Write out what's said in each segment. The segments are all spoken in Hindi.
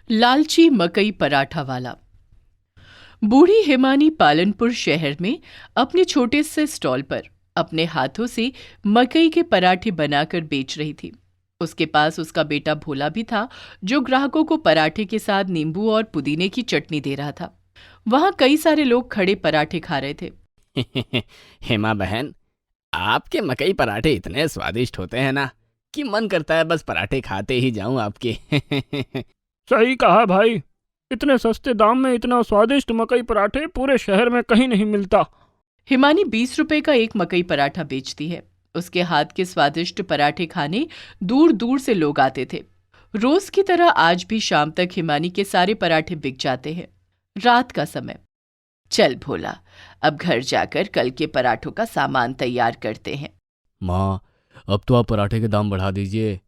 लालची मकई पराठा वाला। बूढ़ी हिमानी पालनपुर शहर में अपने छोटे से स्टॉल पर अपने हाथों से मकई के पराठे बनाकर बेच रही थी। उसके पास उसका बेटा भोला भी था, जो ग्राहकों को पराठे के साथ नींबू और पुदीने की चटनी दे रहा था। वहां कई सारे लोग खड़े पराठे खा रहे थे। हेमा बहन, आपके मकई पराठे इतने स्वादिष्ट होते हैं ना कि मन करता है बस पराठे खाते ही जाऊं आपके। सही कहा भाई। इतने सस्ते दाम में इतना स्वादिष्ट मकई पराठे पूरे शहर में कहीं नहीं मिलता। हिमानी 20 रुपए का एक मकई पराठा बेचती है। उसके हाथ के स्वादिष्ट पराठे खाने दूर दूर से लोग आते थे। रोज की तरह आज भी शाम तक हिमानी के सारे पराठे बिक जाते हैं। रात का समय। चल भोला, अब घर जाकर कल के पराठों का सामान तैयार करते हैं। माँ, अब तो आप पराठे के दाम बढ़ा दीजिए।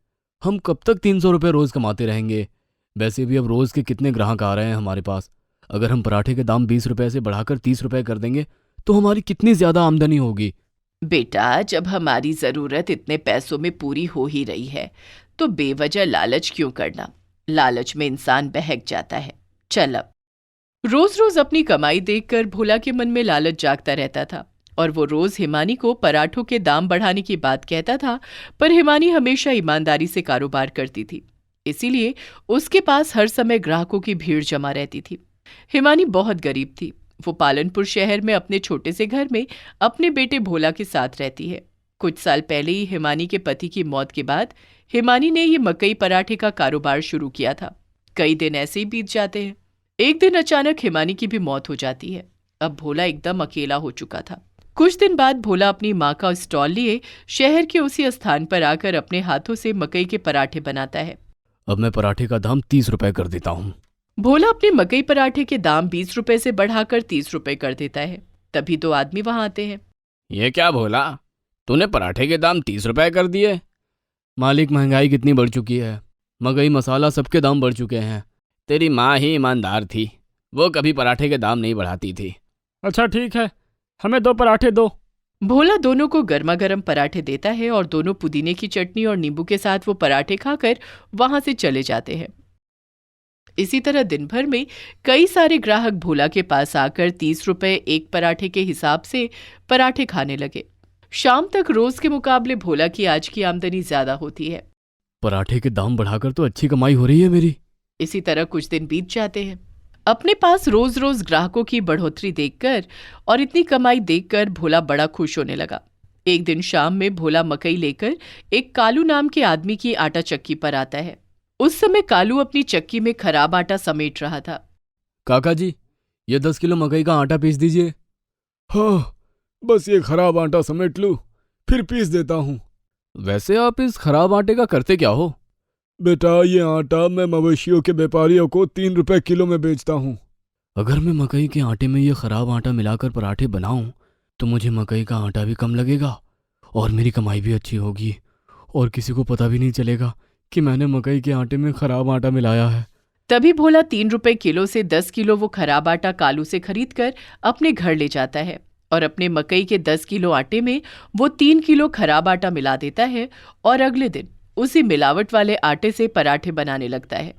हम कब तक 300 रुपये रोज़ कमाते रहेंगे? वैसे भी अब रोज़ के कितने ग्राहक आ रहे हैं हमारे पास। अगर हम पराठे के दाम 20 रुपये से बढ़ाकर 30 रुपये कर देंगे तो हमारी कितनी ज़्यादा आमदनी होगी। बेटा, जब हमारी जरूरत इतने पैसों में पूरी हो ही रही है तो बेवजह लालच क्यों करना? लालच में इंसान बहक जाता है। चल अब। रोज रोज अपनी कमाई देखकर भोला के मन में लालच जागता रहता था और वो रोज हिमानी को पराठों के दाम बढ़ाने की बात कहता था, पर हिमानी हमेशा ईमानदारी से कारोबार करती थी। इसीलिए उसके पास हर समय ग्राहकों की भीड़ जमा रहती थी। हिमानी बहुत गरीब थी। वो पालनपुर शहर में अपने छोटे से घर में अपने बेटे भोला के साथ रहती है। कुछ साल पहले ही हिमानी के पति की मौत के बाद हिमानी ने ये मकई पराठे का कारोबार शुरू किया था। कई दिन ऐसे ही बीत जाते हैं। एक दिन अचानक हिमानी की भी मौत हो जाती है। अब भोला एकदम अकेला हो चुका था। कुछ दिन बाद भोला अपनी माँ का स्टॉल लिए शहर के उसी स्थान पर आकर अपने हाथों से मकई के पराठे बनाता है। अब मैं पराठे का दाम 30 रुपये कर देता हूँ। भोला अपने मकई पराठे के दाम 20 रुपए से बढ़ाकर 30 रुपए कर देता है। तभी 2 आदमी वहां आते हैं। ये क्या भोला, तूने पराठे के दाम 30 रुपए कर दिए? मालिक, महंगाई कितनी बढ़ चुकी है। मकई मसाला सबके दाम बढ़ चुके हैं। तेरी माँ ही ईमानदार थी, वो कभी पराठे के दाम नहीं बढ़ाती थी। अच्छा ठीक है, हमें 2 पराठे दो। भोला दोनों को गर्मा गर्म पराठे देता है और दोनों पुदीने की चटनी और नींबू के साथ वो पराठे खाकर वहां से चले जाते हैं। इसी तरह दिन भर में कई सारे ग्राहक भोला के पास आकर 30 रुपए एक पराठे के हिसाब से पराठे खाने लगे। शाम तक रोज के मुकाबले भोला की आज की आमदनी ज्यादा होती है। पराठे के दाम बढ़ाकर तो अच्छी कमाई हो रही है मेरी। इसी तरह कुछ दिन बीत जाते हैं। अपने पास रोज रोज ग्राहकों की बढ़ोतरी देखकर और इतनी कमाई देखकर भोला बड़ा खुश होने लगा। एक दिन शाम में भोला मकई लेकर एक कालू नाम के आदमी की आटा चक्की पर आता है। उस समय कालू अपनी चक्की में खराब आटा समेट रहा था। काका जी, ये 10 किलो मकई का आटा पीस दीजिए। हाँ, बस ये खराब आटा समेट लूँ, फिर पीस देता हूँ। वैसे आप इस खराब आटे का करते क्या हो? बेटा, ये आटा मैं मवेशियों के व्यापारियों को 3 रुपए किलो में बेचता हूँ। अगर मैं मकई के आटे में ये खराब आटा मिलाकर पराठे बनाऊं तो मुझे मकई का आटा भी कम लगेगा और मेरी कमाई भी अच्छी होगी और किसी को पता भी नहीं चलेगा कि मैंने मकई के आटे में खराब आटा मिलाया है। तभी भोला 3 रुपए किलो से 10 किलो वो खराब आटा कालू से खरीद कर अपने घर ले जाता है और अपने मकई के 10 किलो आटे में वो 3 किलो खराब आटा मिला देता है और अगले दिन उसी मिलावट वाले आटे से पराठे बनाने लगता है।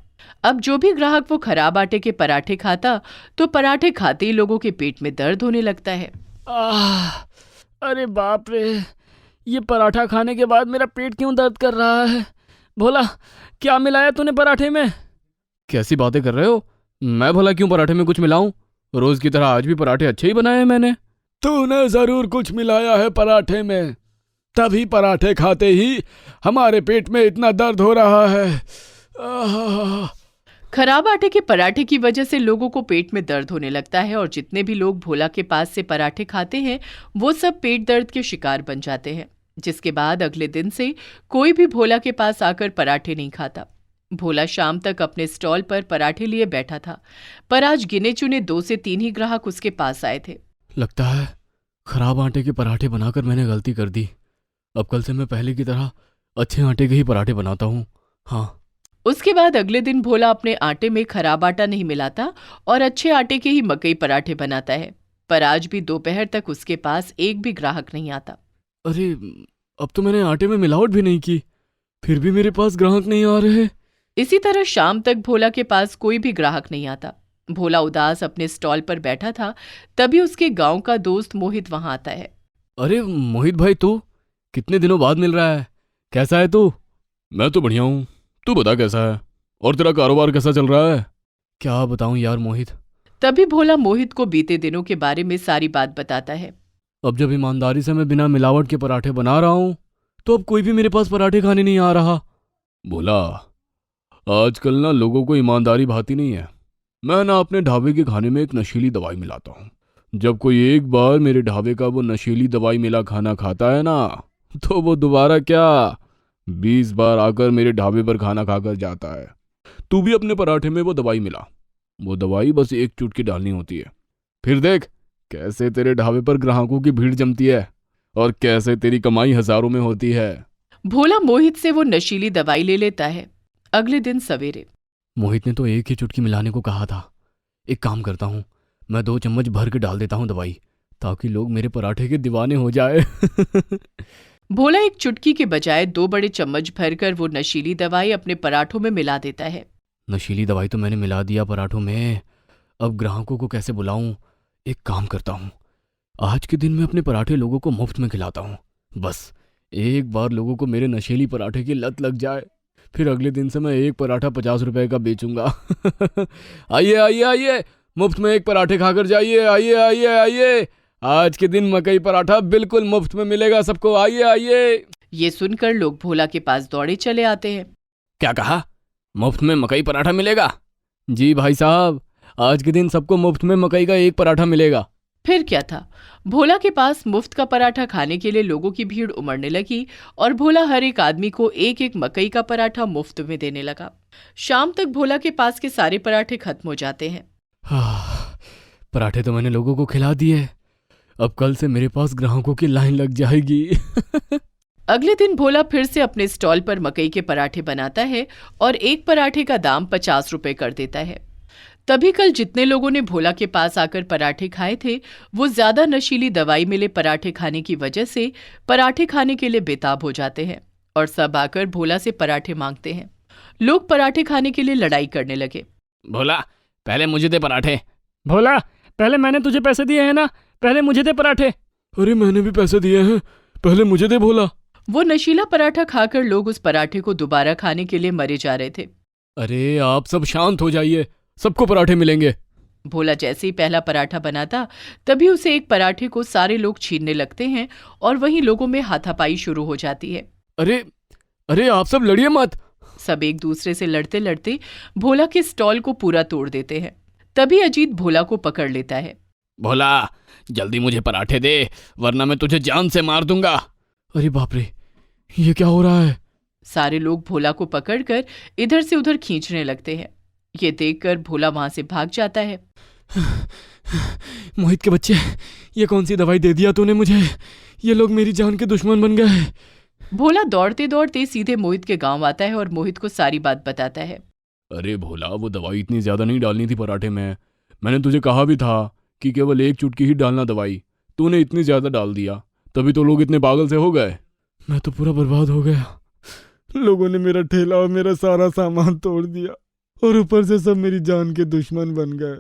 अब जो भी ग्राहक वो खराब आटे के पराठे खाता तो पराठे खाते ही लोगों के पेट में दर्द होने लगता है। अरे बाप रे, ये पराठा खाने के बाद मेरा पेट क्यों दर्द कर रहा है? भोला, क्या मिलाया तूने पराठे में? कैसी बातें कर रहे हो? मैं भला क्यों पराठे में कुछ मिलाऊं? रोज की तरह आज भी पराठे अच्छे ही बनाए हैं मैंने। तूने जरूर कुछ मिलाया है पराठे में, तभी पराठे खाते ही हमारे पेट में इतना दर्द हो रहा है। खराब आटे के पराठे की वजह से लोगों को पेट में दर्द होने लगता है और जितने भी लोग भोला के पास से पराठे खाते हैं वो सब पेट दर्द के शिकार बन जाते हैं, जिसके बाद अगले दिन से कोई भी भोला के पास आकर पराठे नहीं खाता। भोला शाम तक अपने स्टॉल पर पराठे लिए बैठा था, पर आज गिने चुने 2 से 3 ही ग्राहक उसके पास आए थे। लगता है खराब आटे के पराठे बनाकर मैंने गलती कर दी। अब कल से मैं पहले की तरह अच्छे आटे के ही पराठे बनाता हूँ। हाँ। उसके बाद अगले दिन भोला अपने आटे में खराब आटा नहीं मिलाता और अच्छे आटे के ही मकई पराठे बनाता है, पर आज भी दोपहर तक उसके पास एक भी ग्राहक नहीं आता। अरे, अब तो मैंने आटे में मिलावट भी नहीं की, फिर भी मेरे पास ग्राहक नहीं आ रहे। इसी तरह शाम तक भोला के पास कोई भी ग्राहक नहीं आता। भोला उदास अपने स्टॉल पर बैठा था, तभी उसके गांव का दोस्त मोहित वहां आता है। अरे मोहित भाई, तू कितने दिनों बाद मिल रहा है? कैसा है तू? मैं तो बढ़िया हूँ, तू बता कैसा है और तेरा कारोबार कैसा चल रहा है? क्या बताऊं यार मोहित। तभी भोला मोहित को बीते दिनों के बारे में सारी बात बताता है। अब जब ईमानदारी से मैं बिना मिलावट के पराठे बना रहा हूँ तो अब कोई भी मेरे पास पराठे खाने नहीं आ रहा। बोला, आजकल ना लोगों को ईमानदारी भाती नहीं है। मैं ना अपने ढाबे के खाने में एक नशीली दवाई मिलाता हूँ। जब कोई एक बार मेरे ढाबे का वो नशीली दवाई मिला खाना खाता है ना, तो वो दोबारा क्या 20 बार आकर मेरे ढाबे पर खाना खाकर जाता है। तू भी अपने पराठे में वो दवाई मिला। वो दवाई बस एक चुटकी डालनी होती है, फिर देख कैसे तेरे ढाबे पर ग्राहकों की भीड़ जमती है और कैसे तेरी कमाई हजारों में होती है। भोला मोहित से वो नशीली दवाई ले लेता है। अगले दिन सवेरे मोहित ने तो एक ही चुटकी मिलाने को कहा था। एक काम करता हूँ, मैं 2 चम्मच भर के डाल देता हूँ दवाई, ताकि लोग मेरे पराठे के दीवाने हो जाए। भोला एक चुटकी के बजाय 2 बड़े चम्मच भरकर वो नशीली दवाई अपने पराठों में मिला देता है। नशीली दवाई तो मैंने मिला दिया पराठों में, अब ग्राहकों को कैसे बुलाऊं? एक काम करता हूँ, आज के दिन मैं अपने पराठे लोगों को मुफ्त में खिलाता हूँ। बस एक बार लोगों को मेरे नशीली पराठे की लत लग जाए, फिर अगले दिन से मैं एक पराठा 50 रुपए का बेचूंगा। आइए आइए आइए, मुफ्त में एक पराठे खाकर जाइए। आइए आइए आइए, आज के दिन मकई पराठा बिल्कुल मुफ्त में मिलेगा सबको। आइए आइए। ये सुनकर लोग भोला के पास दौड़े चले आते हैं। क्या कहा? मुफ्त में मकई पराठा मिलेगा? जी भाई साहब, आज के दिन सबको मुफ्त में मकई का एक पराठा मिलेगा। फिर क्या था, भोला के पास मुफ्त का पराठा खाने के लिए लोगों की भीड़ उमड़ने लगी और भोला हर एक आदमी को एक एक मकई का पराठा मुफ्त में देने लगा। शाम तक भोला के पास के सारे पराठे खत्म हो जाते हैं। पराठे तो मैंने लोगों को खिला दिए, अब कल से मेरे पास ग्राहकों की लाइन लग जाएगी। अगले दिन भोला फिर से अपने स्टॉल पर मकई के पराठे बनाता है और एक पराठे का दाम 50 रुपए कर देता है। तभी कल जितने लोगों ने भोला के पास आकर पराठे खाए थे, वो ज्यादा नशीली दवाई मिले पराठे खाने की वजह से पराठे खाने के लिए बेताब हो जाते हैं और सब आकर भोला से पराठे मांगते हैं। लोग पराठे खाने के लिए लड़ाई करने लगे। भोला, पहले मुझे दे पराठे। भोला, पहले मैंने तुझे पैसे दिए हैं ना, पहले मुझे दे पराठे। अरे मैंने भी पैसे दिए हैं, पहले मुझे दे। भोला, वो नशीला पराठा खाकर लोग उस पराठे को दोबारा खाने के लिए मरे जा रहे थे। अरे आप सब शांत हो जाइए, सबको पराठे मिलेंगे। भोला जैसे ही पहला पराठा बनाता, तभी उसे एक पराठे को सारे लोग छीनने लगते हैं और वहीं लोगों में हाथापाई शुरू हो जाती है। अरे अरे आप सब लड़िए मत। सब एक दूसरे से लड़ते लड़ते भोला के स्टॉल को पूरा तोड़ देते हैं। तभी अजीत भोला को पकड़ लेता है। भोला, जल्दी मुझे पराठे दे, वरना मैं तुझे जान से मार दूंगा। अरे बाप रे, ये क्या हो रहा है? सारे लोग भोला को पकड़कर इधर से उधर खींचने लगते हैं। ये देखकर भोला वहां से भाग जाता है। मोहित के बच्चे, ये कौन सी दवाई दे दिया तूने मुझे? ये लोग मेरी जान के दुश्मन बन गए। भोला दौड़ते दौड़ते सीधे मोहित के गांव आता है और मोहित को सारी बात बताता है। अरे भोला, वो दवाई इतनी ज्यादा नहीं डालनी थी पराठे में। मैंने तुझे कहा भी था कि केवल एक चुटकी ही डालना दवाई, तूने इतनी ज्यादा डाल दिया, तभी तो लोग इतने पागल से हो गए। मैं तो पूरा बर्बाद हो गया। लोगों ने मेरा ठेला और मेरा सारा सामान तोड़ दिया और ऊपर से सब मेरी जान के दुश्मन बन गए।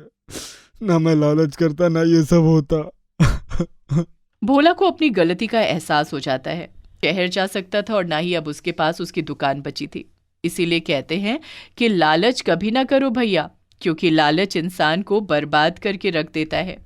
ना मैं लालच करता, ना ये सब होता। भोला को अपनी गलती का एहसास हो जाता है। शहर जा सकता था और ना ही अब उसके पास उसकी दुकान बची थी। इसीलिए कहते हैं कि लालच कभी ना करो भैया, क्योंकि लालच इंसान को बर्बाद करके रख देता है।